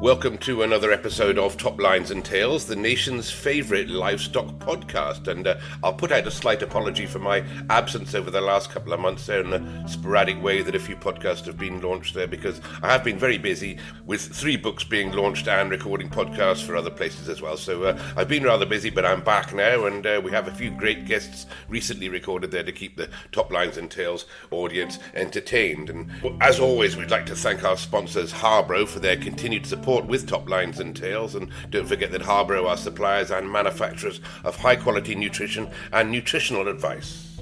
Welcome to another episode of Top Lines and Tails, the nation's favourite livestock podcast. And I'll put out a slight apology for my absence over the last couple of months there in the sporadic way that a few podcasts have been launched there, because I have been very busy with 3 books being launched and recording podcasts for other places as well. So I've been rather busy, but I'm back now, and we have a few great guests recently recorded there to keep the Top Lines and Tails audience entertained. And as always, we'd like to thank our sponsors, Harbro, for their continued support with Top Lines and Tails, and don't forget that Harbro are suppliers and manufacturers of high quality nutrition and nutritional advice.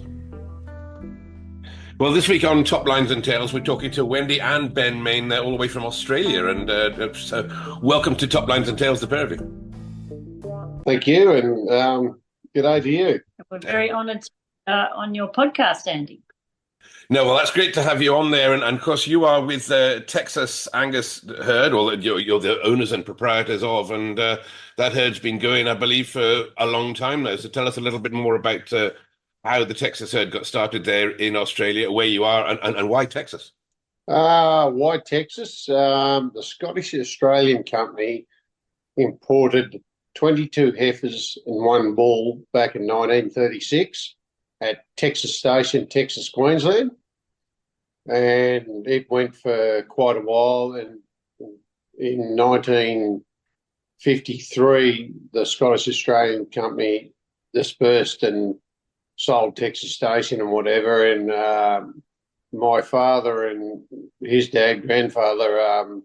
Well, this week on Top Lines and Tails, we're talking to Wendy and Ben Mayne. They're all the way from Australia, and so welcome to Top Lines and Tails, the pair of you. Thank you, and good day to you. We're very honoured on your podcast, Andy. No, well, that's great to have you on there. And of course, you are with Texas Angus herd, or you're the owners and proprietors of, and that herd's been going, I believe, for a long time now. So tell us a little bit more about how the Texas herd got started there in Australia, where you are, and why Texas? Why Texas? The Scottish Australian company imported 22 heifers and 1 bull back in 1936. At Texas Station, Texas, Queensland, and it went for quite a while. And in 1953, the Scottish Australian company dispersed and sold Texas Station and whatever. And my father and his grandfather,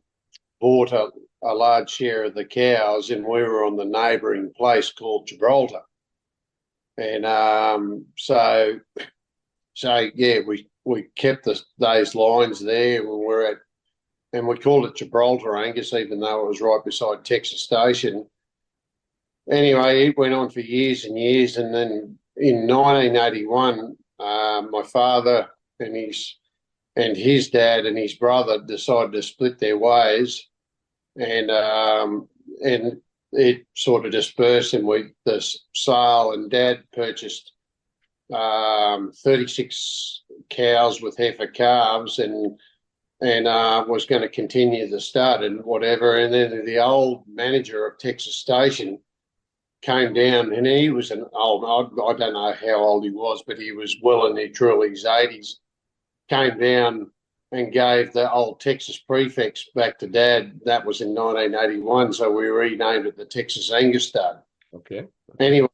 bought a large share of the cows, and we were on the neighbouring place called Gibraltar. And so yeah, we kept those lines there when we're at, and we called it Gibraltar Angus, even though it was right beside Texas Station. Anyway, it went on for years and years, and then in 1981, my father and his dad and his brother decided to split their ways, and it sort of dispersed, and the sale, and Dad purchased 36 cows with heifer calves, and was going to continue the stud and whatever. And then the old manager of Texas Station came down, and he was an old, I don't know how old he was, but he was well and truly his 80s, came down and gave the old Texas prefix back to Dad. That was in 1981, so we renamed it the Texas Angus stud. Okay. Anyway,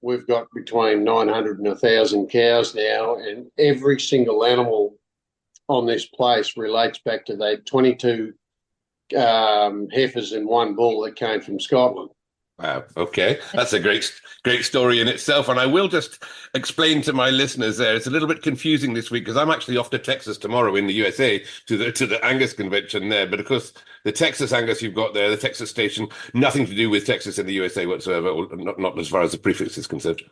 we've got between 900 and 1,000 cows now, and every single animal on this place relates back to that 22 heifers and 1 bull that came from Scotland. Wow. Okay. That's a great story in itself. And I will just explain to my listeners there, it's a little bit confusing this week because I'm actually off to Texas tomorrow in the USA to the Angus convention there. But of course, the Texas Angus you've got there, the Texas Station, nothing to do with Texas in the USA whatsoever, or not as far as the prefix is concerned.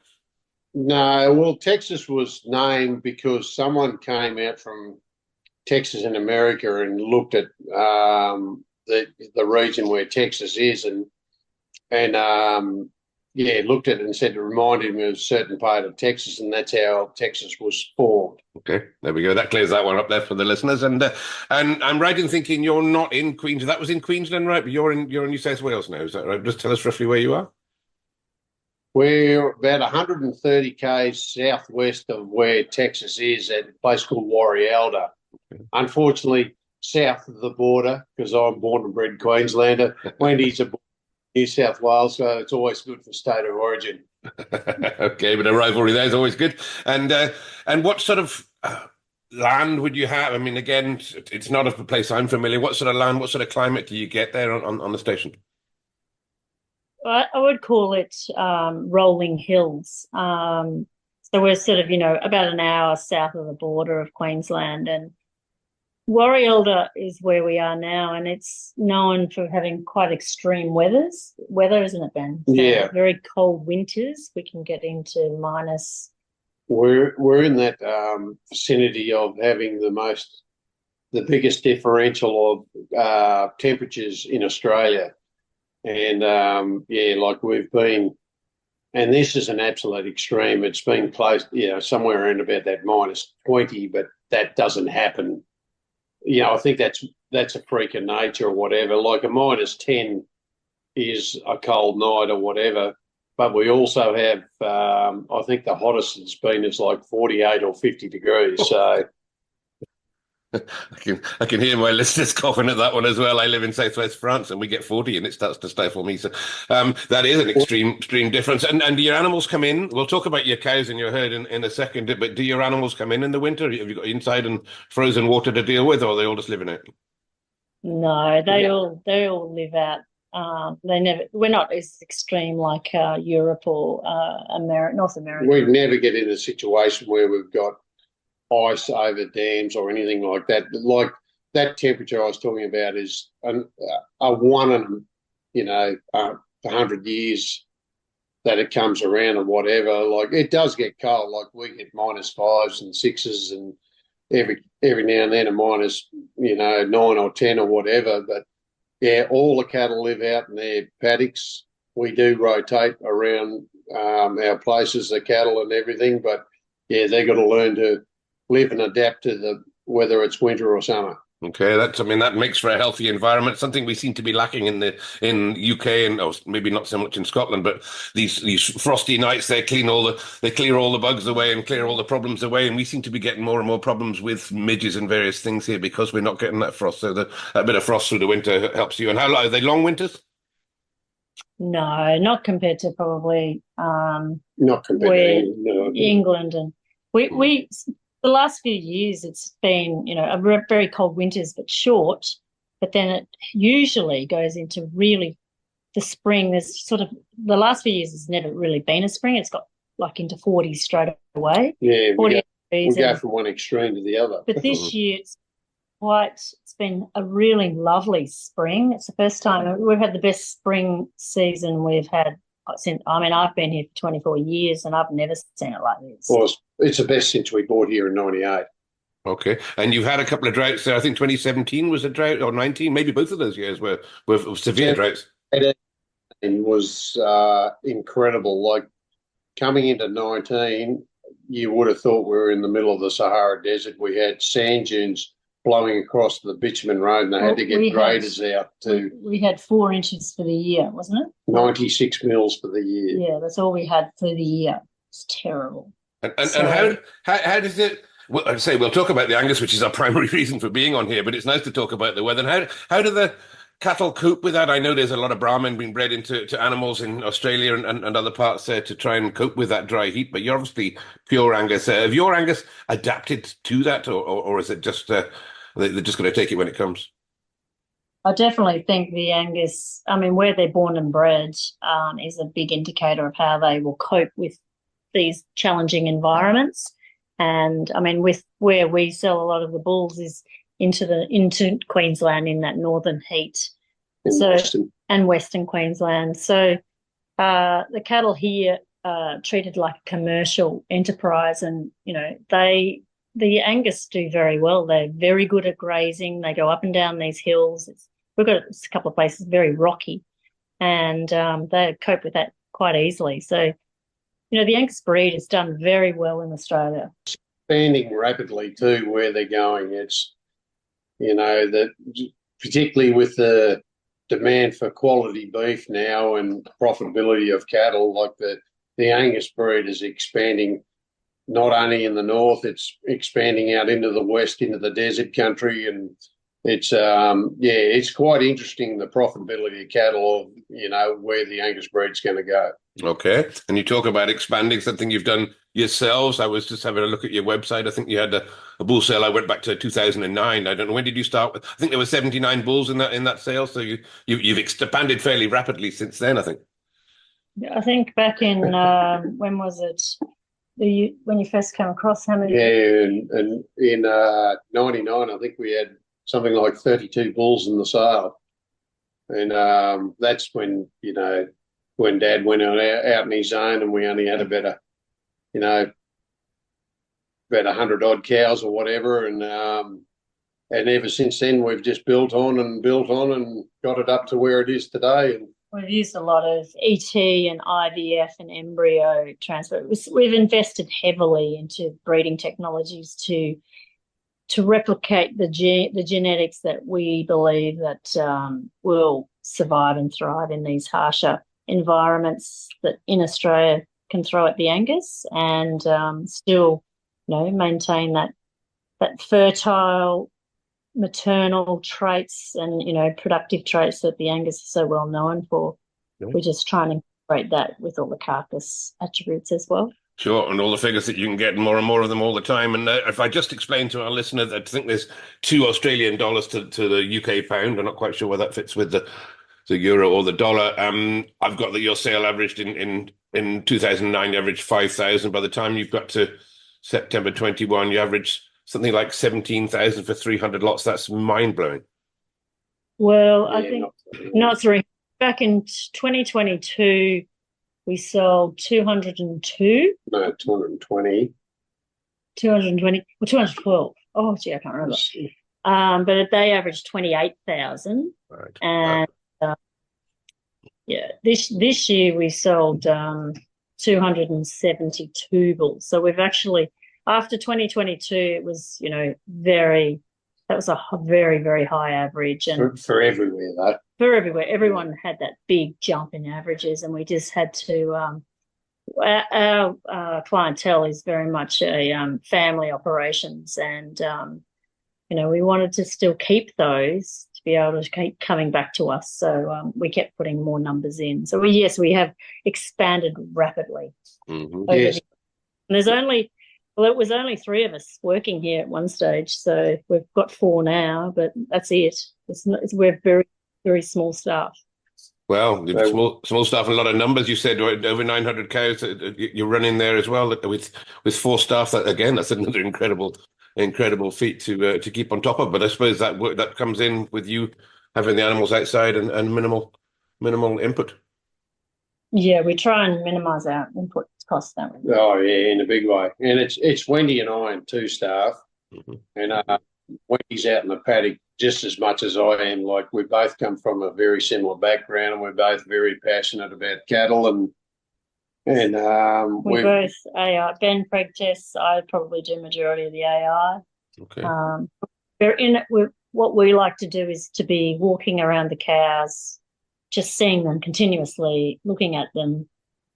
No, well, Texas was named because someone came out from Texas in America and looked at the region where Texas is, and looked at it and said it reminded him of a certain part of Texas, and that's how Texas was formed. Okay, there we go. That clears that one up there for the listeners. And I'm right in thinking you're not in Queensland. That was in Queensland, right? But you're in New South Wales now. Is that right? Just tell us roughly where you are. We're about 130 k's southwest of where Texas is, at a place called Warrialda. Okay. Unfortunately, south of the border, because I'm born and bred Queenslander. Wendy's a New South Wales, so it's always good for state of origin. Okay, but a rivalry there is always good. And what sort of land would you have? I mean, again, it's not a place I'm familiar. What sort of land, what sort of climate do you get there on the station? I would call it rolling hills. So we're sort of, about an hour south of the border of Queensland, and Warrialda is where we are now, and it's known for having quite extreme weather, isn't it, Ben? So yeah. Very cold winters. We can get into minus. We're in that vicinity of having the biggest differential of temperatures in Australia, and like we've been, and this is an absolute extreme. It's been close, somewhere around about that minus 20, but that doesn't happen I think that's a freak of nature or whatever. Like a -10 is a cold night or whatever. But we also have, I think the hottest it's been is like 48 or 50 degrees. So I can hear my listeners coughing at that one as well. I live in southwest France and we get 40 and it starts to stifle me. So that is an extreme difference. And do your animals come in? We'll talk about your cows and your herd in a second, but do your animals come in the winter? Have you got inside and frozen water to deal with, or are they all just living out? No, they all live out. We're not as extreme like Europe or North America. we never get in a situation where we've got ice over dams or anything like that. Like that temperature I was talking about is a one in 100 years that it comes around or whatever. Like it does get cold. Like we get -5s and 6s, and every now and then a -9 or 10 or whatever. But yeah, all the cattle live out in their paddocks. We do rotate around our places, the cattle and everything. But yeah, they've got to learn to live and adapt to whether it's winter or summer. Okay, that makes for a healthy environment. Something we seem to be lacking in UK and maybe not so much in Scotland. But these frosty nights, they clear all the bugs away and clear all the problems away. And we seem to be getting more and more problems with midges and various things here because we're not getting that frost. So that bit of frost through the winter helps you. And how long are they? Long winters? No, not compared to probably Not compared to England, and we the last few years it's been a very cold winters but short, but then it usually goes into really the spring. There's sort of the last few years has never really been a spring. It's got like into 40s straight away. Yeah, 40 we go from one extreme to the other. But this year it's been a really lovely spring. It's the first time we've had the best spring season we've had since. I mean, I've been here for 24 years and I've never seen it like this. Well, it's the best since we bought here in '98. Okay, and you've had a couple of droughts there. I think 2017 was a drought, or 19, maybe both of those years were severe droughts. It was incredible. Like coming into 19, you would have thought we were in the middle of the Sahara Desert. We had sand dunes blowing across the bitumen road, and they had to get graders out to. We had 4 inches for the year, wasn't it? 96 mils for the year. Yeah, that's all we had for the year. It's terrible. And how does it? Well, I'd say we'll talk about the Angus, which is our primary reason for being on here, but it's nice to talk about the weather. And how do the cattle cope with that? I know there's a lot of Brahman being bred into animals in Australia and other parts there to try and cope with that dry heat. But you're obviously pure Angus. Have your Angus adapted to that, or is it just they're just going to take it when it comes? I definitely think the Angus, I mean, where they're born and bred is a big indicator of how they will cope with these challenging environments. And I mean, with where we sell a lot of the bulls is into Queensland in that northern heat, and Western Queensland. So the cattle here are treated like a commercial enterprise, and the Angus do very well. They're very good at grazing. They go up and down these hills. We've got a couple of places very rocky, and they cope with that quite easily. So, the Angus breed has done very well in Australia. Expanding rapidly too, where they're going. It's, that particularly with the demand for quality beef now and profitability of cattle, like the Angus breed is expanding not only in the north, it's expanding out into the west, into the desert country, and it's it's quite interesting, the profitability of cattle, where the Angus breed's going to go. Okay, and you talk about expanding, something you've done yourselves. I was just having a look at your website. I think you had a bull sale. I went back to 2009. I don't know, when did you start with? I think there were 79 bulls in that sale. So you've expanded fairly rapidly since then, I think. I think back in when was it? When you first came across, how many? Yeah, and in 99, I think we had something like 32 bulls in the sale, and that's when when Dad went out on his own, and we only had about 100 odd cows or whatever, and ever since then we've just built on and got it up to where it is today. And we've used a lot of ET and IVF and embryo transfer. We've invested heavily into breeding technologies to to replicate the genetics that we believe that will survive and thrive in these harsher environments that in Australia can throw at the Angus, and still, maintain that fertile maternal traits and productive traits that the Angus is so well known for. Yeah. We're just trying to incorporate that with all the carcass attributes as well. Sure, and all the figures that you can get, more and more of them all the time. And if I just explain to our listener that I think there's $2 Australian to the UK pound, I'm not quite sure where that fits with the euro or the dollar. I've got that your sale averaged in 2009, you averaged 5,000. By the time you've got to September 21, you averaged something like 17,000 for 300 lots. That's mind blowing. Well, I think not three. Back in 2022, we sold 202. No, 220. 220. Well, 212. Oh, gee, I can't remember. But they averaged 28,000. Right. And this year we sold 272 bulls. So we've actually, after 2022, it was, that was a very, very high average. And for everywhere, though. For everywhere. Everyone had that big jump in averages, and we just had to, our clientele is very much a family operations, and, we wanted to still keep those to be able to keep coming back to us. So we kept putting more numbers in. So we have expanded rapidly. Mm-hmm. Yes. And it was only 3 of us working here at one stage. So we've got 4 now, but that's it. We're very, very small staff. Well, small staff and a lot of numbers. You said over 900 cows. You're running there as well with 4 staff. That's another incredible feat to keep on top of. But I suppose that comes in with you having the animals outside and minimal input. Yeah, we try and minimise our input costs, don't we? Oh yeah, in a big way. And it's Wendy and I and 2 staff, mm-hmm. and Wendy's out in the paddock just as much as I am. Like, we both come from a very similar background, and we're both very passionate about cattle, and we both AI. Ben preg tests. I probably do majority of the AI. Okay. We're in it. What we like to do is to be walking around the cows, just seeing them continuously, looking at them,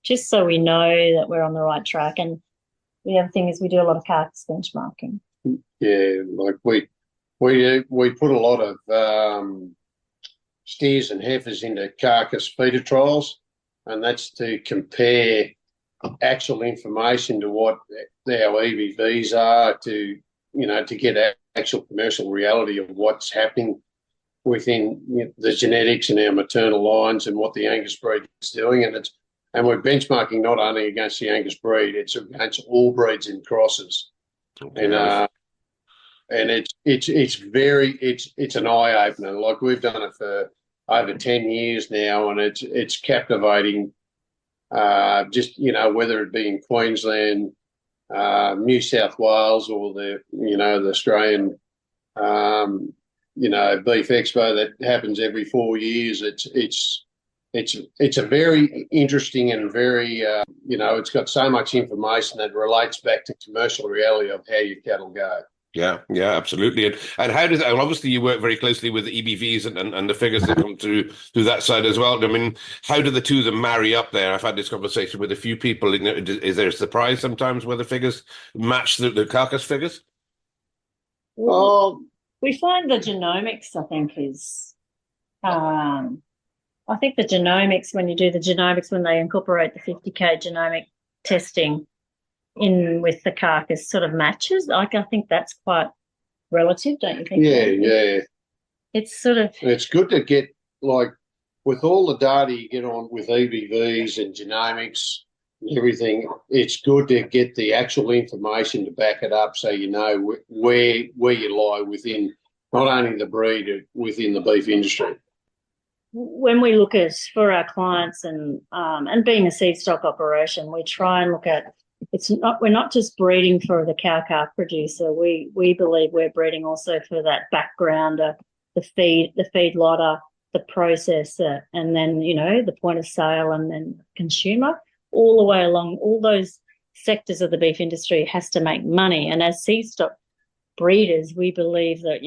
just so we know that we're on the right track. And the other thing is we do a lot of carcass benchmarking. Yeah, like we put a lot of steers and heifers into carcass feeder trials, and that's to compare actual information to what our EBVs are, to get actual commercial reality of what's happening within the genetics in our maternal lines and what the Angus breed is doing, and we're benchmarking not only against the Angus breed, it's against all breeds and crosses. Okay. And it's an eye opener. Like, we've done it for over 10 years now, and it's captivating. Just whether it be in Queensland, New South Wales, or the Australian beef expo that happens every 4 years. It's a very interesting and very it's got so much information that relates back to commercial reality of how your cattle go. Yeah, absolutely. And how does, and obviously you work very closely with the EBVs and the figures that come through that side as well. I mean, how do the two of them marry up there? I've had this conversation with a few people. Is there a surprise sometimes where the figures match the carcass figures? Well, we find the genomics, I think, is I think the genomics, when you do the genomics, when they incorporate the 50K genomic testing in with the carcass, sort of matches. Like, I think that's quite relative, don't you think? Yeah. It's good to get, like, with all the data you get on with EBVs and genomics and everything, it's good to get the actual information to back it up, so you know where you lie within not only the breed, within the beef industry. When we look at, for our clients, and being a seed stock operation, we try and look at, we're not just breeding for the cow-calf producer. We believe we're breeding also for that backgrounder, the feedlotter, the processor, and then, the point of sale, and then consumer. All the way along, all those sectors of the beef industry has to make money. And as seed stock breeders, we believe that,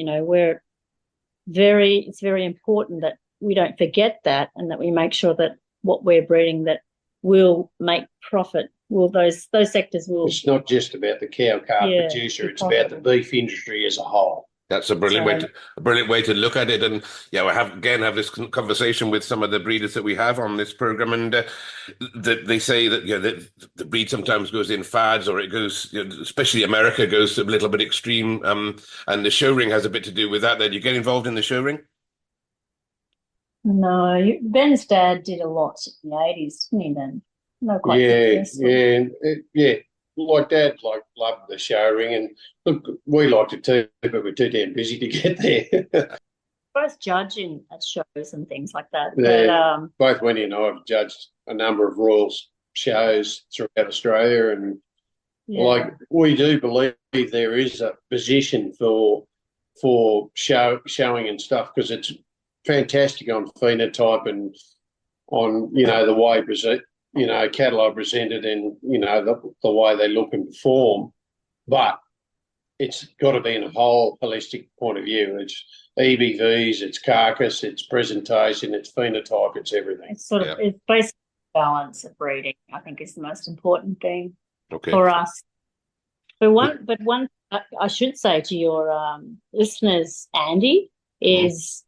it's very important that we don't forget that, and that we make sure that what we're breeding that will make profit. Those sectors will. It's not just about the cow calf producer; it's about the beef industry as a whole. That's a brilliant way to look at it. And we have this conversation with some of the breeders that we have on this program, and they say that the breed sometimes goes in fads, or it goes, especially America, goes a little bit extreme. And the show ring has a bit to do with that. Then you get involved in the show ring. No, Ben's dad did a lot in the 80s, didn't he, Ben? No, quite yeah. Like Dad, loved the show ring, and look, we liked it too, but we're too damn busy to get there. Both judging at shows and things like that. Yeah, but, both Wendy and I have judged a number of Royals shows throughout Australia, and we do believe there is a position for showing and stuff, because it's fantastic on phenotype and on the way cattle are presented, and the way they look and perform, but it's got to be in a whole holistic point of view. It's EBVs, it's carcass, it's presentation, it's phenotype, it's everything. It's it's basically balance of breeding, I think, is the most important thing for us. But one I should say to your listeners, Andy, is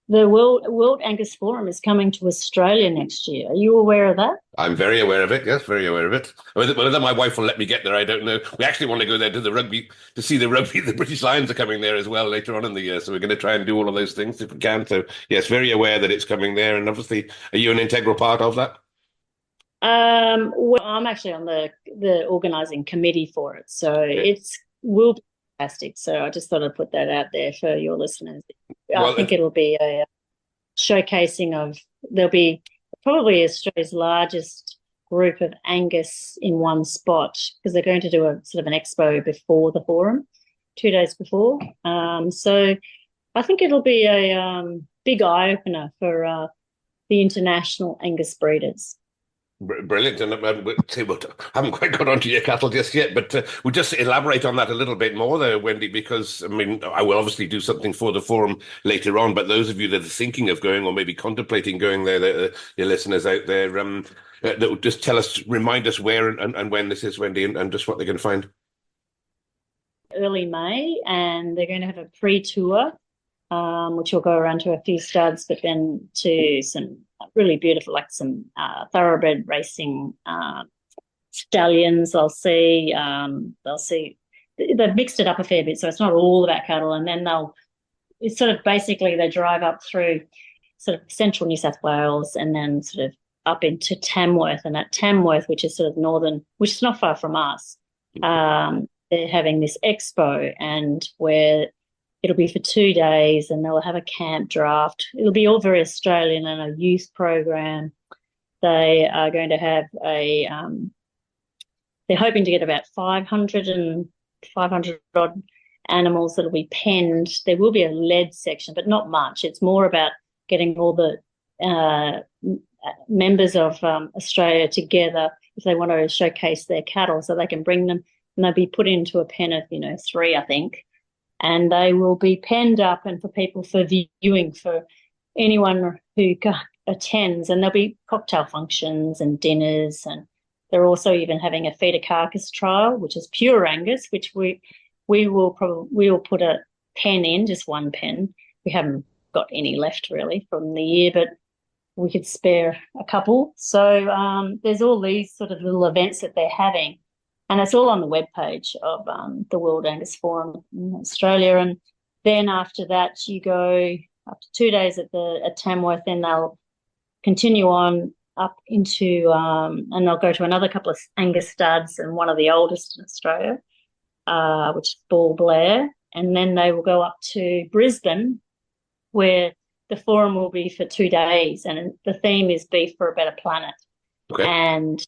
the World Angus Forum is coming to Australia next year. Are you aware of that? I'm very aware of it. Yes, very aware of it. Whether my wife will let me get there, I don't know. We actually want to go there to the rugby, to see the rugby. The British Lions are coming there as well later on in the year, so we're going to try and do all of those things if we can. So yes, very aware that it's coming there. And obviously, are you an integral part of that? Well, I'm actually on the organising committee for it, so it will be fantastic. So I just thought I'd put that out there for your listeners. I think it'll be a showcasing of, there'll be probably Australia's largest group of Angus in one spot, because they're going to do a sort of an expo before the forum, 2 days before. So I think it'll be a big eye opener for the international Angus breeders. Brilliant. And I haven't quite got onto your cattle just yet, but we'll just elaborate on that a little bit more there, Wendy, because, I will obviously do something for the forum later on, but those of you that are thinking of going or maybe contemplating going there, your listeners out there, that will just remind us where and when this is, Wendy, and just what they're going to find. Early May, and they're going to have a pre-tour, which will go around to a few studs, but then to some really beautiful, like some thoroughbred racing stallions. They'll see they've mixed it up a fair bit, so it's not all about cattle. And then it's sort of basically they drive up through sort of central New South Wales and then sort of up into Tamworth. And at Tamworth, which is sort of northern, which is not far from us, they're having this expo, and where it'll be for 2 days, and they'll have a camp draft. It'll be all very Australian, and a youth program. They are going to have they're hoping to get about 500 odd animals that'll be penned. There will be a lead section, but not much. It's more about getting all the members of Australia together if they want to showcase their cattle, so they can bring them, and they'll be put into a pen of 3, I think. And they will be penned up, and for people for viewing, for anyone who attends. And there'll be cocktail functions and dinners, and they're also even having a feeder carcass trial, which is pure Angus, which we will put a pen in, just one pen. We haven't got any left really from the year, but we could spare a couple. So there's all these sort of little events that they're having. And it's all on the webpage of the World Angus Forum in Australia. And then after that, you go after 2 days at Tamworth, then they'll continue on up into, and they'll go to another couple of Angus studs, and one of the oldest in Australia, which is Ball Blair. And then they will go up to Brisbane, where the forum will be for 2 days. And the theme is Beef for a Better Planet. Okay. And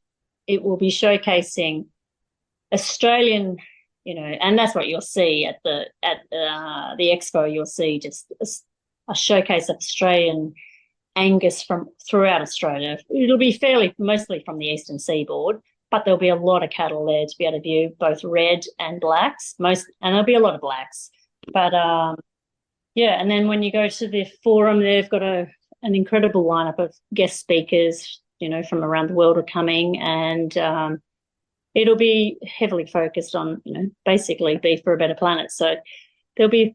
it will be showcasing Australian, and that's what you'll see at the expo. You'll see just a showcase of Australian Angus from throughout Australia. It'll be mostly from the eastern seaboard, but there'll be a lot of cattle there to be able to view, both red and blacks, and there'll be a lot of blacks. But yeah, and then when you go to the forum, they've got an incredible lineup of guest speakers, from around the world are coming, and it'll be heavily focused on, basically beef for a better planet. So there'll be,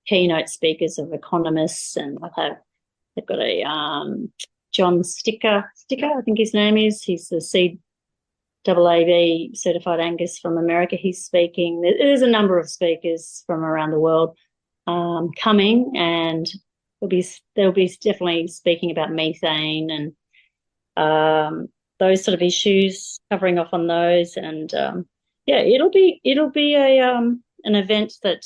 keynote speakers of economists, and they've got a John Sticker, I think his name is. He's the CAAB certified Angus from America. He's speaking. There's a number of speakers from around the world coming, and they'll be definitely speaking about methane and those sort of issues, covering off on those. And it'll be an event that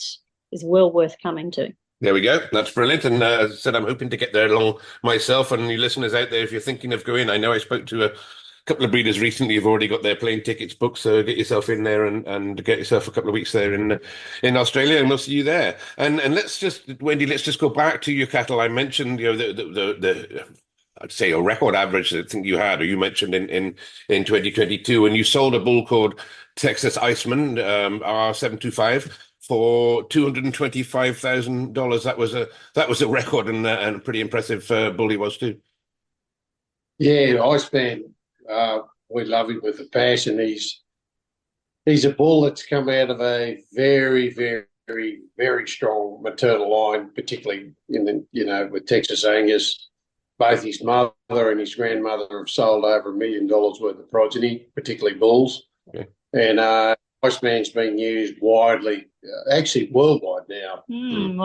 is well worth coming to. There we go. That's brilliant. And as I said, I'm hoping to get there along myself. And you listeners out there, if you're thinking of going, I know I spoke to a couple of breeders recently who've already got their plane tickets booked. So get yourself in there and get yourself a couple of weeks there in Australia, and we'll see you there. And Wendy, let's just go back to your cattle. I mentioned, the I'd say a record average I think you had, or you mentioned in 2022, and you sold a bull called Texas Iceman, R725. For $225,000. That was a record, and a pretty impressive bull he was too. Yeah, Iceman, we love him with a passion. He's a bull that's come out of a very, very, very strong maternal line, particularly with Texas Angus. Both his mother and his grandmother have sold over $1 million worth of progeny, particularly bulls. Okay. And Iceman's been used widely, actually worldwide now. William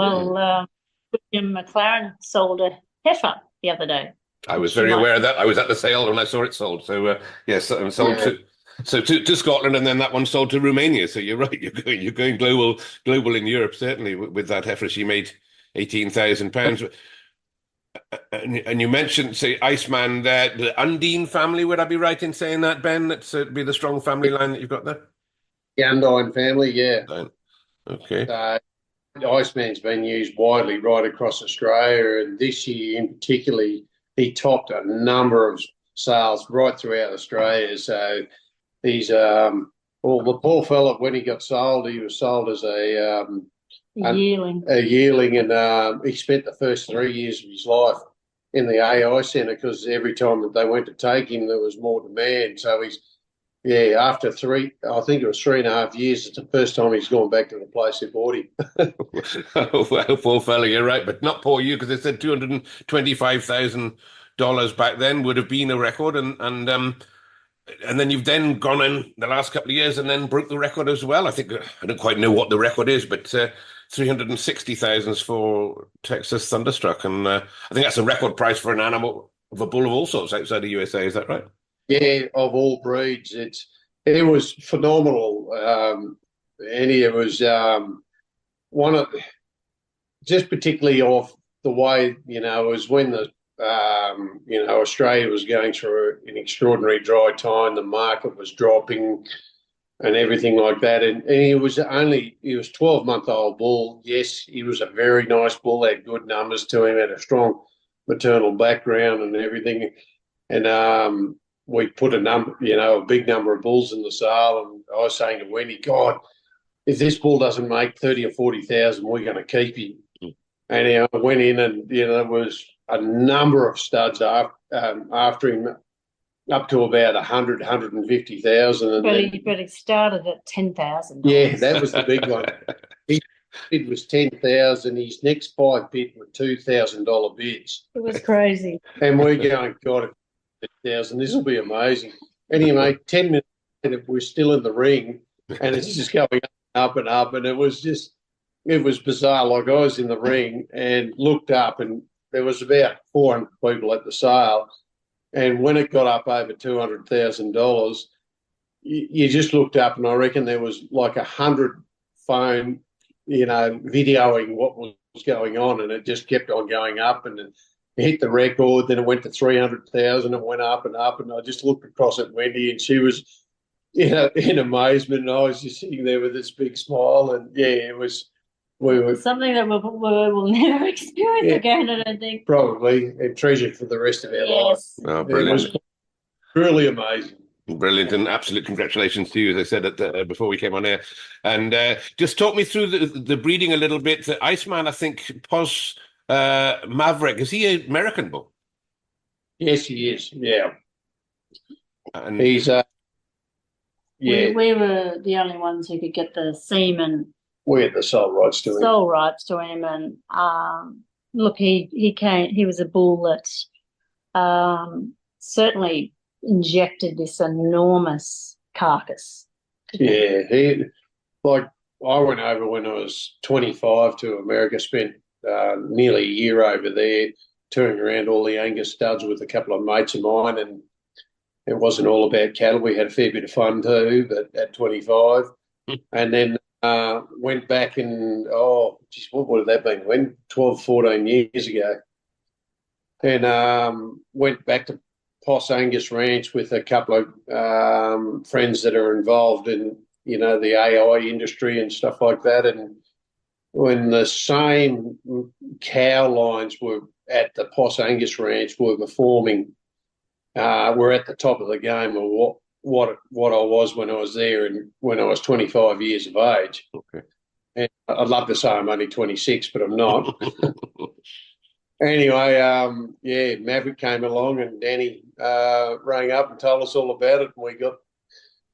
McLaren sold a heifer the other day. I was very aware of that. I was at the sale when I saw it sold. So yes, and sold to Scotland, and then that one sold to Romania. So you're right. You're going global in Europe, certainly with that heifer. She made £18,000. And you mentioned, say, Iceman, the Undine family. Would I be right in saying that, Ben? That's be the strong family line that you've got there. The Undine family, yeah. Okay. Iceman's been used widely right across Australia, and this year in particular, he topped a number of sales right throughout Australia. So he's the poor fella, when he got sold, he was sold as a yearling. And he spent the first 3 years of his life in the AI centre, because every time that they went to take him, there was more demand. So after I think it was 3.5 years, it's the first time he's gone back to the place they bought him. Oh, well, poor fella, you're right, but not poor you, because they said $225,000 back then would have been a record, and then you've then gone in the last couple of years and then broke the record as well. I think, I don't quite know what the record is, but $360,000 for Texas Thunderstruck, and I think that's a record price for an animal, of a bull of all sorts outside the USA. Is that right? Yeah, of all breeds, it was phenomenal. And it was one of, just particularly of the way, it was when the Australia was going through an extraordinary dry time. The market was dropping and everything like that. And he was 12-month-old bull. Yes, he was a very nice bull, had good numbers to him, had a strong maternal background and everything. And we put a big number of bulls in the sale, and I was saying to Wendy, God, if this bull doesn't make 30 or 40,000, we're going to keep him. And I went in, and there was a number of studs after him, up to about 100, 150,000. But he started at $10,000. Yeah, that was the big one. His bid was 10,000. His next 5 bid were $2,000 bids. It was crazy. And we're going, God, 1,000. This will be amazing. Anyway, 10 minutes later, we're still in the ring, and it's just going up and up. And it was bizarre. Like, I was in the ring and looked up, and there was about 400 people at the sale. And when it got up over $200,000, you just looked up, and I reckon there was like 100 phone, videoing what was going on, and it just kept on going up, and it hit the record. Then it went to 300,000. It went up and up, and I just looked across at Wendy, and she was, in amazement, and I was just sitting there with this big smile. And it was. Something that we'll never experience again, I don't think. Probably, and treasured for the rest of our life. Oh, brilliant. Truly amazing. Brilliant, and absolute congratulations to you, as I said before we came on air. And just talk me through the breeding a little bit. The Iceman, I think, Pos Maverick, is he an American bull? Yes, he is. Yeah, And he's yeah. We were the only ones who could get the semen We had the sole rights to him. sole rights to him, and look, he was a bull that certainly injected this enormous carcass. Yeah, I went over when I was 25 to America, spent nearly a year over there, touring around all the Angus studs with a couple of mates of mine, and it wasn't all about cattle. We had a fair bit of fun too, but at 25. And then went back and, what would have that been? When 12, 14 years ago. And went back to Pos Angus Ranch with a couple of friends that are involved in, the AI industry and stuff like that. And when the same cow lines were at the Pos Angus Ranch were performing, we're at the top of the game of what I was when I was there and when I was 25 years of age. okay. And I'd love to say I'm only 26, but I'm not. Anyway, Maverick came along and Danny rang up and told us all about it, and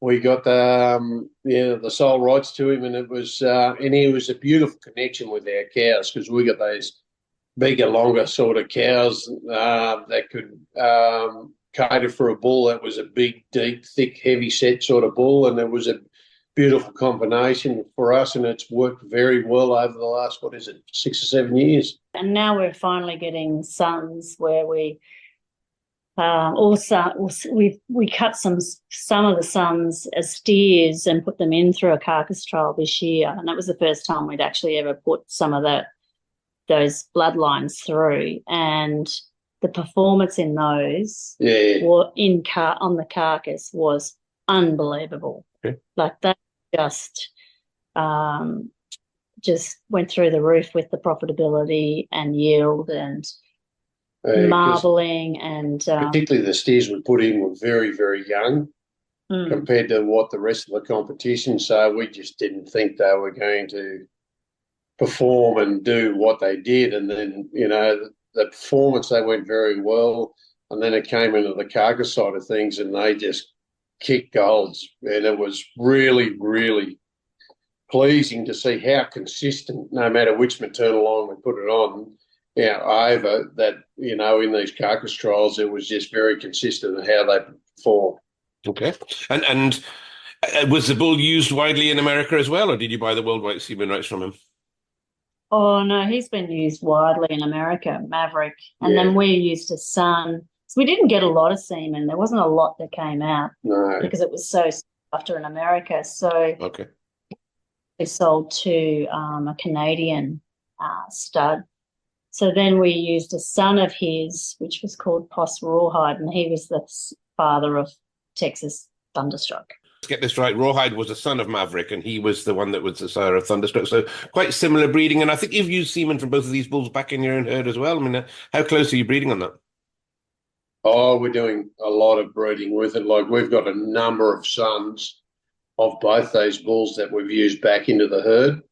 we got the sole rights to him, and it was and he was a beautiful connection with our cows because we got those bigger, longer sort of cows that could cater for a bull that was a big, deep, thick, heavy set sort of bull, and it was a beautiful combination for us, and it's worked very well over the last 6 or 7 years. And now we're finally getting sons where we we cut some of the sons as steers and put them in through a carcass trial this year, and that was the first time we'd actually ever put some of those bloodlines through, and the performance in those on the carcass was unbelievable. Okay. Like that just went through the roof with the profitability and yield and marbling, and particularly the steers we put in were very, very young compared to what the rest of the competition. So we just didn't think they were going to perform and do what they did. And then, the performance, they went very well. And then it came into the carcass side of things and they just kicked goals. And it was really, really pleasing to see how consistent, no matter which maternal line we put it on, over that, in these carcass trials, it was just very consistent in how they performed. Okay. And was the bull used widely in America as well, or did you buy the worldwide semen rights from him? Oh, no, he's been used widely in America, Maverick. And then we used a son. So we didn't get a lot of semen. There wasn't a lot that came out because it was so after in America. So we sold to a Canadian stud. So then we used a son of his, which was called Pos Rawhide, and he was the father of Texas Thunderstruck. Let's get this right. Rawhide was a son of Maverick, and he was the one that was the sire of Thunderstruck. So quite similar breeding. And I think you've used semen from both of these bulls back in your own herd as well. I mean, how close are you breeding on that? Oh, we're doing a lot of breeding with it. Like we've got a number of sons of both those bulls that we've used back into the herd.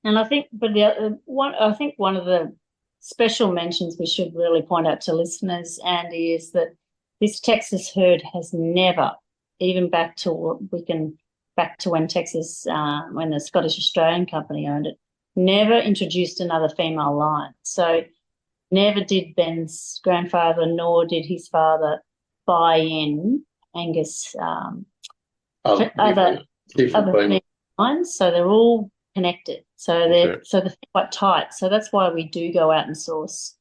And I think, one of the special mentions we should really point out to listeners, Andy, is that this Texas herd has never, even back to when Texas, when the Scottish Australian Company owned it, never introduced another female line. So never did Ben's grandfather nor did his father buy in Angus other female lines. So they're all connected. So they're quite tight. So that's why we do go out and source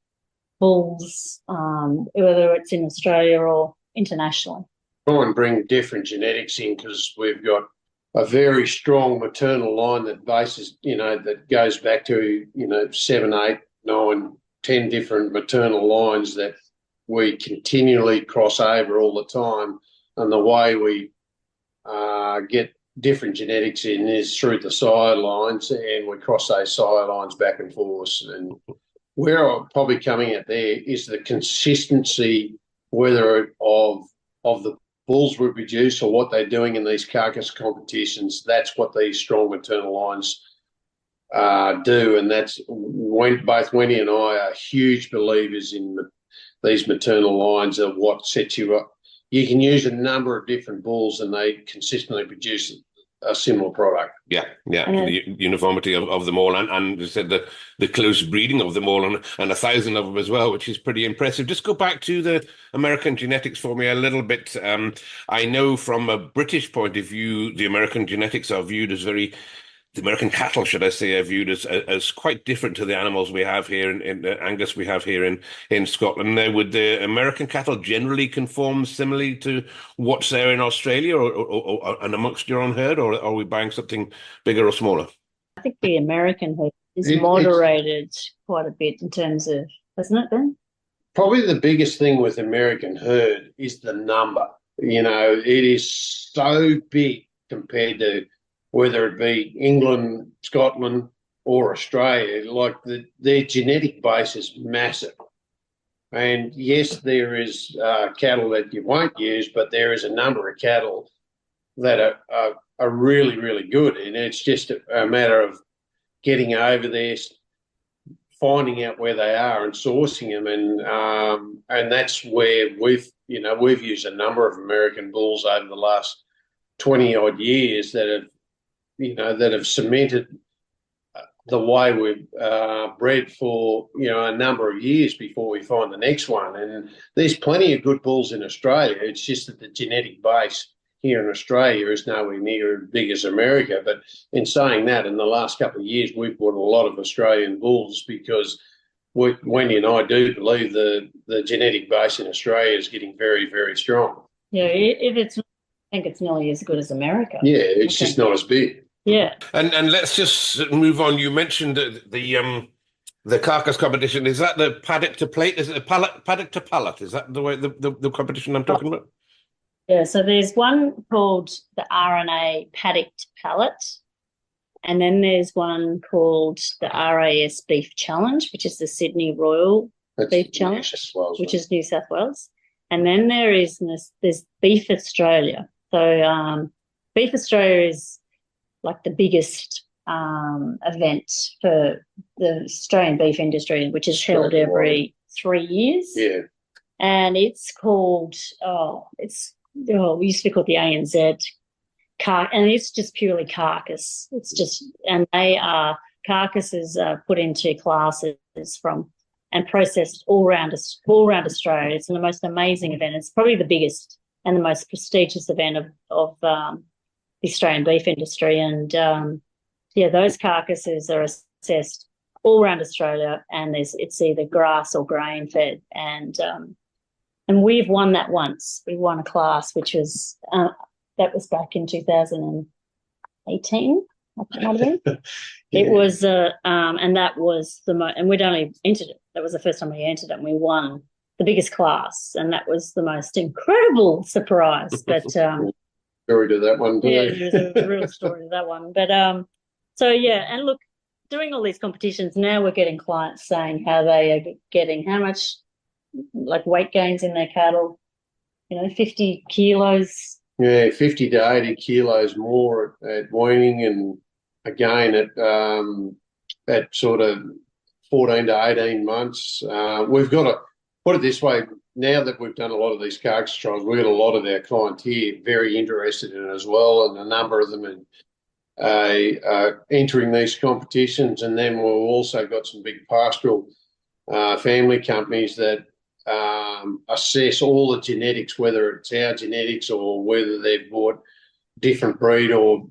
bulls, whether it's in Australia or internationally. Try and bring different genetics in because we've got a very strong maternal line that that goes back to 7, 8, 9, 10 different maternal lines that we continually cross over all the time. And the way we get different genetics in is through the sire lines, and we cross those sire lines back and forth. And where I'm probably coming at there is the consistency, whether of the bulls we produce or what they're doing in these carcass competitions, that's what these strong maternal lines do. And that's when both Wendy and I are huge believers in these maternal lines of what sets you up. You can use a number of different bulls and they consistently produce a similar product. Yeah. The uniformity of them all, and you said the close breeding of them all, and 1,000 of them as well, which is pretty impressive. Just go back to the American genetics for me a little bit. I know from a British point of view, the American genetics are viewed as the American cattle, should I say, are viewed as quite different to the animals we have here in Angus we have here in Scotland. Now, would the American cattle generally conform similarly to what's there in Australia or and amongst your own herd, or are we buying something bigger or smaller? I think the American herd is moderated quite a bit in terms of, isn't it, Ben? Probably the biggest thing with American herd is the number. It is so big compared to whether it be England, Scotland, or Australia. Like their genetic base is massive. And yes, there is cattle that you won't use, but there is a number of cattle that are really, really good. And it's just a matter of getting over there, finding out where they are and sourcing them. And that's where we've used a number of American bulls over the last 20 odd years that have cemented the way we've bred for, a number of years before we find the next one. And there's plenty of good bulls in Australia. It's just that the genetic base here in Australia is nowhere near as big as America. But in saying that, in the last couple of years, we've bought a lot of Australian bulls because Wendy and I do believe the genetic base in Australia is getting very, very strong. Yeah, I think it's nearly as good as America. Yeah, it's just not as big. Yeah. And let's just move on. You mentioned the carcass competition. Is that the paddock to plate? Is it paddock to pallet? Is that the way the competition I'm talking about? Yeah, so there's one called the RNA paddock to pallet, and then there's one called the RAS Beef Challenge, which is the Sydney Royal Beef Challenge, which is New South Wales. And then there's Beef Australia. So Beef Australia is like the biggest event for the Australian beef industry, which is held every 3 years. Yeah. And it's called, we used to call it the ANZ, and it's just purely carcass. And carcasses are put into classes and processed all around Australia. It's the most amazing event. It's probably the biggest and the most prestigious event of the Australian beef industry. And those carcasses are assessed all around Australia, and it's either grass or grain fed. And we've won that once. We won a class which was that was back in 2018. It was and that was and we'd only entered it. That was the first time we entered it, and we won the biggest class, and that was the most incredible surprise. But story to that one, there's a real story to that one. But and look, doing all these competitions now, we're getting clients saying how they are getting how much like weight gains in their cattle, 50 kilos. Yeah, 50 to 80 kilos more at weaning, and again at sort of 14 to 18 months. We've got to put it this way. Now that we've done a lot of these carcass trials, we've got a lot of our clients here very interested in it as well, and a number of them are entering these competitions. And then we've also got some big pastoral family companies that assess all the genetics, whether it's our genetics or whether they've bought different breed or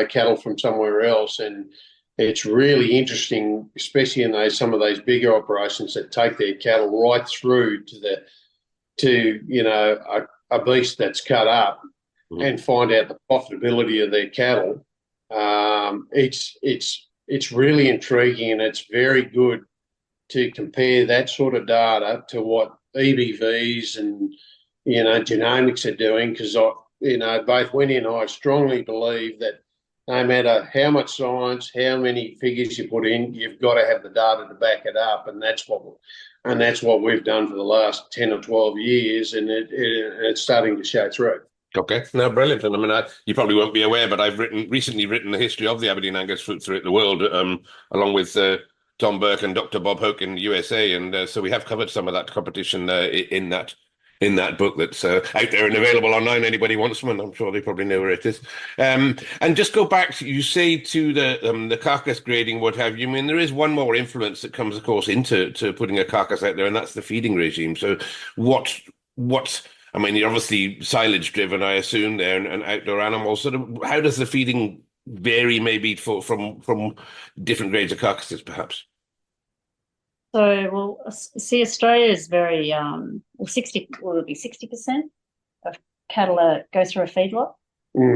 cattle from somewhere else. And it's really interesting, especially in some of those bigger operations that take their cattle right through to a beast that's cut up, and find out the profitability of their cattle. It's really intriguing, and it's very good to compare that sort of data to what EBVs and genomics are doing, because both Wendy and I strongly believe that no matter how much science, how many figures you put in, you've got to have the data to back it up, and that's what we've done for the last 10 or 12 years, and it's starting to show through. Okay, no, brilliant. And I mean, you probably won't be aware, but I've recently written the history of the Aberdeen Angus throughout the world, along with Tom Burke and Dr. Bob Hoke in the USA, and so we have covered some of that competition in that book that's out there and available online. Anybody wants one, I'm sure they probably know where it is. And just go back, you say to the carcass grading, what have you. I mean, there is one more influence that comes, of course, into putting a carcass out there, and that's the feeding regime. So, what I mean, you're obviously silage driven, I assume, there, and outdoor animals. Sort of, how does the feeding vary, maybe from different grades of carcasses, perhaps? So, well, see, Australia is very, well, 60, will it be 60% of cattle go through a feedlot?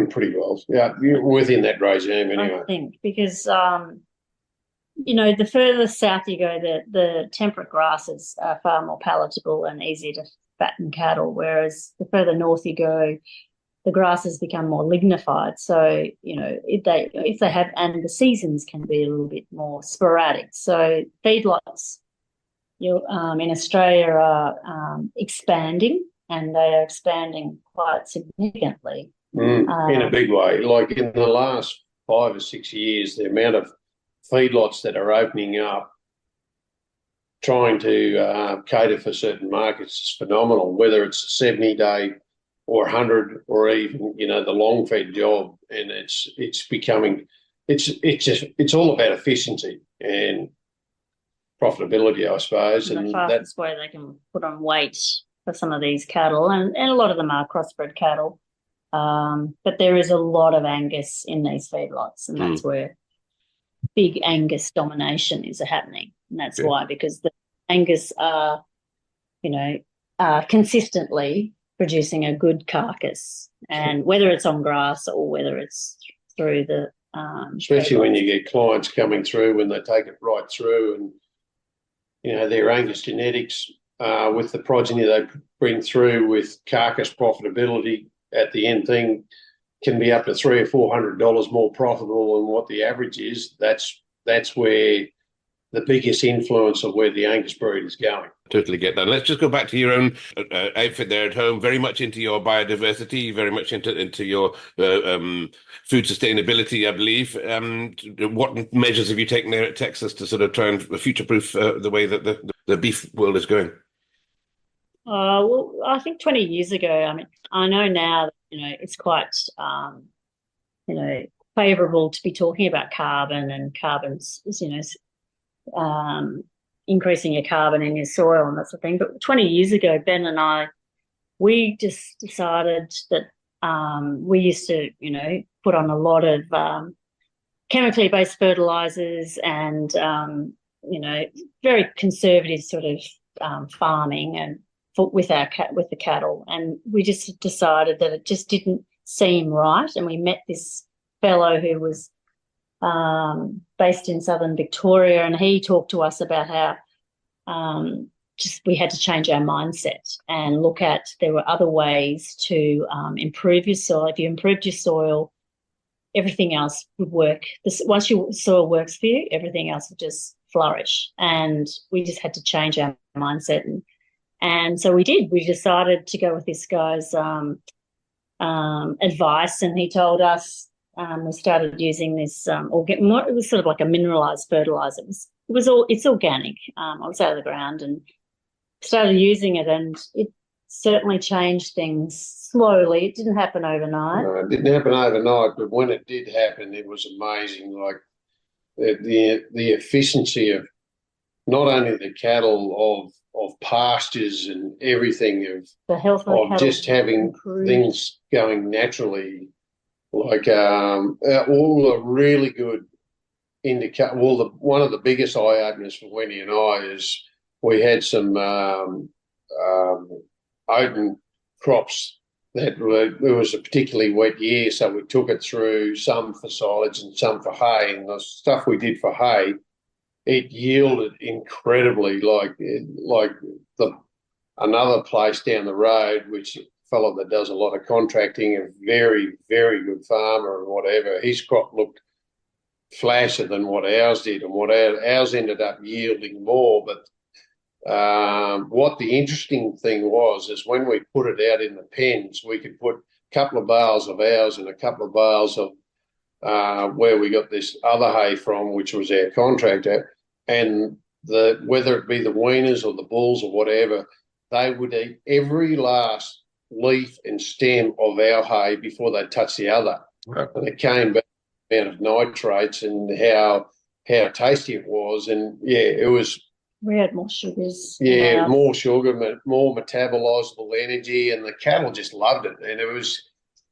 Pretty well. Yeah, you're within that regime anyway. I think, because, the further south you go, the temperate grasses are far more palatable and easier to fatten cattle, whereas the further north you go, the grasses become more lignified. So, if they have, and the seasons can be a little bit more sporadic. So feedlots in Australia are expanding, and they are expanding quite significantly. In a big way. Like in the last 5 or 6 years, the amount of feedlots that are opening up, trying to cater for certain markets is phenomenal, whether it's a 70-day or 100 or even, the long feed job. And it's becoming, it's all about efficiency and profitability, I suppose. And and the fastest way they can put on weight for some of these cattle, and a lot of them are crossbred cattle. But there is a lot of Angus in these feedlots, and that's where big Angus domination is happening. And that's why, because the Angus are, consistently producing a good carcass, and whether it's on grass or whether it's through the especially when you get clients coming through when they take it right through, and their Angus genetics with the progeny they bring through with carcass profitability at the end thing can be up to $300 or $400 more profitable than what the average is. That's where the biggest influence of where the Angus breed is going. Totally get that. Let's just go back to your own outfit there at home. Very much into your biodiversity, very much into your food sustainability, I believe. What measures have you taken there at Texas to sort of try and future-proof the way that the beef world is going? Well, I think 20 years ago, I mean, I know now that, it's quite, favourable to be talking about carbon and carbon's, increasing your carbon in your soil and that sort of thing. But 20 years ago, Ben and I, we just decided that we used to, put on a lot of chemically based fertilizers and, very conservative sort of farming and with the cattle. And we just decided that it just didn't seem right. And we met this fellow who was based in southern Victoria, and he talked to us about how just we had to change our mindset and look at there were other ways to improve your soil. If you improved your soil, everything else would work. Once your soil works for you, everything else would just flourish. And we just had to change our mindset. And so we did. We decided to go with this guy's advice, and he told us we started using this. It was sort of like a mineralized fertilizer. It's organic. I was out of the ground and started using it, and it certainly changed things slowly. It didn't happen overnight. No, it didn't happen overnight, but when it did happen, it was amazing. Like the efficiency of not only the cattle of pastures and everything of the health of just having improved. Things going naturally, like all the really good indicate. Well, one of the biggest eye openers for Wendy and I is we had some oat crops that it was a particularly wet year, so we took it through some for silage and some for hay, and the stuff we did for hay, it yielded incredibly. Another place down the road, which a fellow that does a lot of contracting, a very, very good farmer and whatever, his crop looked flasher than what ours did, and what ours ended up yielding more. But what the interesting thing was is when we put it out in the pens, we could put couple of bales of ours and a couple of bales of where we got this other hay from, which was our contractor, and whether it be the weaners or the bulls or whatever, they would eat every last leaf and stem of our hay before they touch the other. Right. And it came back the amount of nitrates and how tasty it was. And yeah, it was. We had more sugars. Yeah, more sugar, more metabolizable energy, and the cattle just loved it.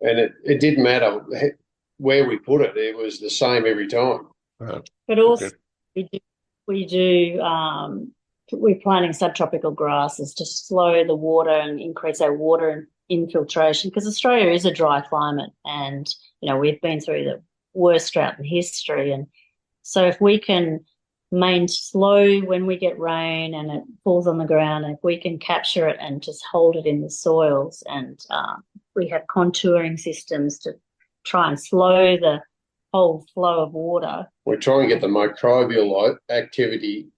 And it didn't matter where we put it; it was the same every time. Right. But also, we're planting subtropical grasses to slow the water and increase our water infiltration, because Australia is a dry climate, and we've been through the worst drought in history, and so if we can slow when we get rain and it falls on the ground, and if we can capture it and just hold it in the soils, and we have contouring systems to try and slow the whole flow of water. We're trying to get the microbial activity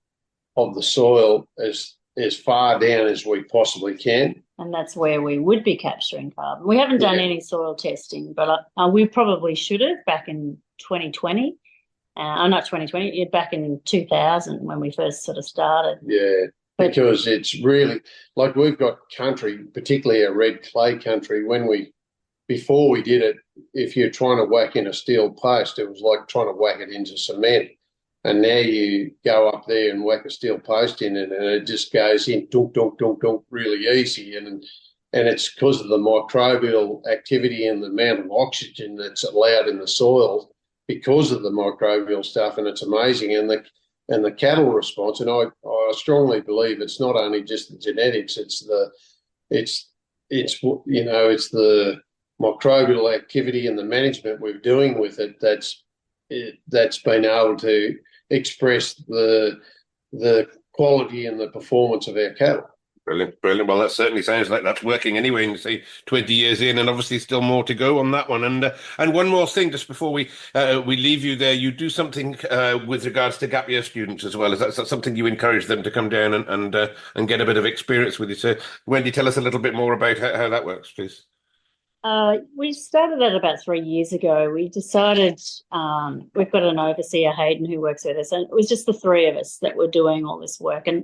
of the soil as far down as we possibly can. And that's where we would be capturing carbon. We haven't done any soil testing, but we probably should have back in 2020. Not 2020, back in 2000 when we first sort of started. Yeah, because it's really, like, we've got country, particularly a red clay country, before we did it, if you're trying to whack in a steel post, it was like trying to whack it into cement. And now you go up there and whack a steel post in it, and it just goes in dunk, dunk, dunk, dunk, really easy. And it's because of the microbial activity and the amount of oxygen that's allowed in the soil because of the microbial stuff, and it's amazing. And the cattle response, and I strongly believe it's not only just the genetics, it's the microbial activity and the management we're doing with it that's been able to express the quality and the performance of our cattle. Brilliant, brilliant. Well, that certainly sounds like that's working anyway, and say 20 years in, and obviously still more to go on that one. And one more thing, just before we leave you there, you do something with regards to gap year students as well. Is that something you encourage them to come down and get a bit of experience with you? So, Wendy, tell us a little bit more about how that works, please. We started that about 3 years ago. We decided we've got an overseer, Hayden, who works with us, and it was just the three of us that were doing all this work. And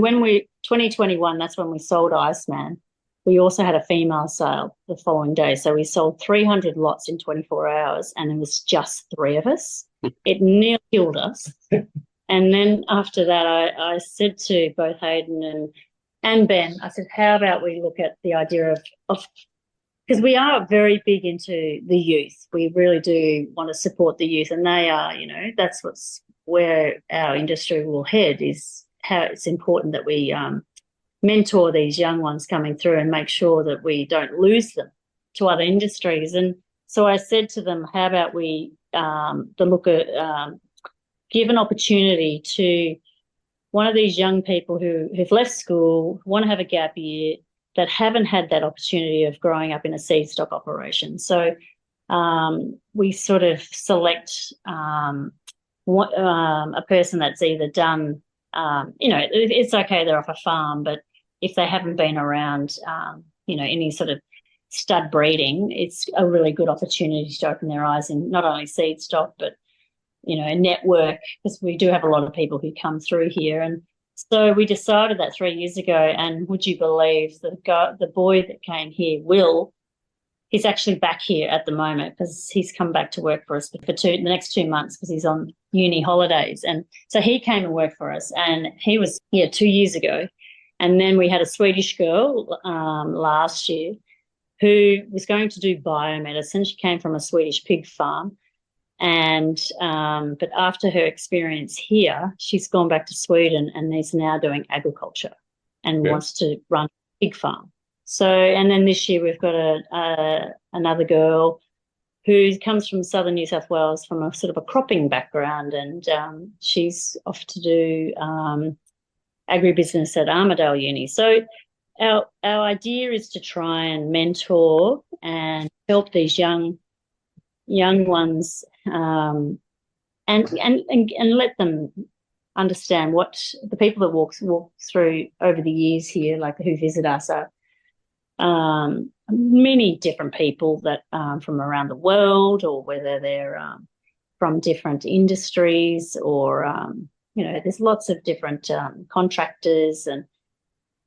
when 2021, that's when we sold Iceman. We also had a female sale the following day. So we sold 300 lots in 24 hours, and it was just three of us. It nearly killed us. And then after that, I said to both Hayden and Ben, I said, how about we look at the idea of because we are very big into the youth. We really do want to support the youth, and they are, that's where our industry will head, is how it's important that we mentor these young ones coming through and make sure that we don't lose them to other industries. And so I said to them, how about we give an opportunity to one of these young people who've left school, want to have a gap year, that haven't had that opportunity of growing up in a seed stock operation. So we sort of select a person that's either done, it's okay, they're off a farm, but if they haven't been around, any sort of stud breeding, it's a really good opportunity to open their eyes in not only seed stock, but, a network, because we do have a lot of people who come through here. And so we decided that 3 years ago, and would you believe the boy that came here, Will, he's actually back here at the moment because he's come back to work for us for the next 2 months because he's on uni holidays. And so he came and worked for us, and he was here 2 years ago. And then we had a Swedish girl last year who was going to do biomedicine. She came from a Swedish pig farm. And but after her experience here, she's gone back to Sweden and is now doing agriculture and wants to run a pig farm. So, and then this year we've got another girl who comes from southern New South Wales from a sort of a cropping background, and she's off to do agribusiness at Armidale Uni. So our idea is to try and mentor and help these young ones and let them understand what the people that walk through over the years here, like who visit us, are many different people that from around the world, or whether they're from different industries, or there's lots of different contractors, and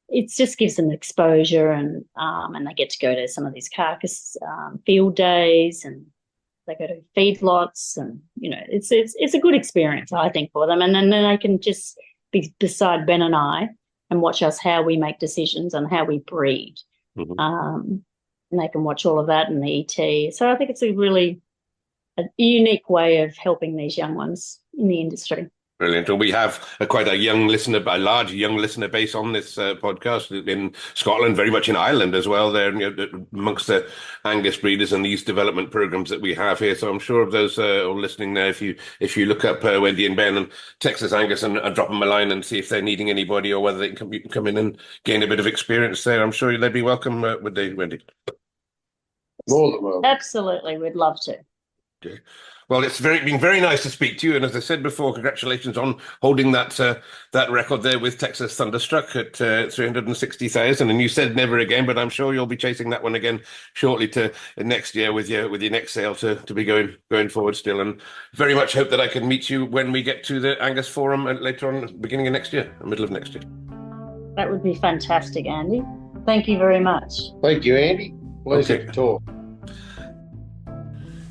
it just gives them exposure, and they get to go to some of these carcass field days, and they go to feedlots, and it's a good experience, I think, for them. And then they can just be beside Ben and I and watch us how we make decisions and how we breed. And they can watch all of that in the ET. So I think it's a unique way of helping these young ones in the industry. Brilliant. Well, we have a large young listener base on this podcast in Scotland, very much in Ireland as well. There, amongst the Angus breeders and these development programs that we have here. So I'm sure of those all listening there, if you look up Wendy and Ben and Texas Angus and drop them a line and see if they're needing anybody, or whether they can come in and gain a bit of experience there, I'm sure they'd be welcome. Would they, Wendy? More than welcome. Absolutely, we'd love to. Okay. Well, it's been very nice to speak to you, and as I said before, congratulations on holding that record there with Texas Thunderstruck at 360,000. And you said never again, but I'm sure you'll be chasing that one again shortly to next year with your next sale to be going forward still. And very much hope that I can meet you when we get to the Angus Forum later on, beginning of next year, middle of next year. That would be fantastic, Andy. Thank you very much. Thank you, Andy. Pleasure to talk.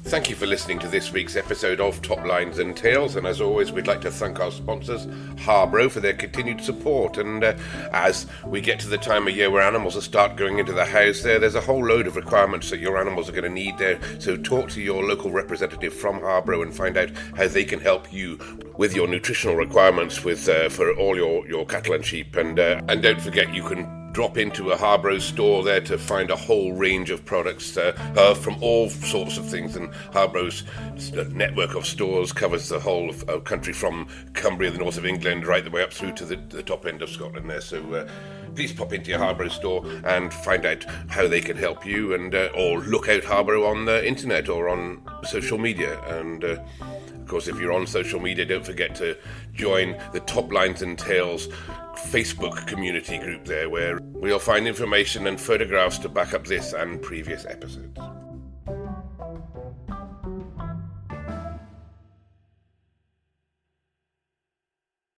Thank you for listening to this week's episode of Top Lines and Tails, and as always, we'd like to thank our sponsors, Harbro, for their continued support. And as we get to the time of year where animals will start going into the house there's a whole load of requirements that your animals are going to need there. So talk to your local representative from Harbro and find out how they can help you with your nutritional requirements for all your cattle and sheep. And don't forget, you can drop into a Harbro store there to find a whole range of products from all sorts of things. And Harbro's network of stores covers the whole of country, from Cumbria, the north of England, right the way up through to the top end of Scotland there. So please pop into your Harbro store and find out how they can help you, and or look out Harbro on the internet or on social media. And of course, if you're on social media, don't forget to join the Top Lines and Tails Facebook community group there, where we'll find information and photographs to back up this and previous episodes.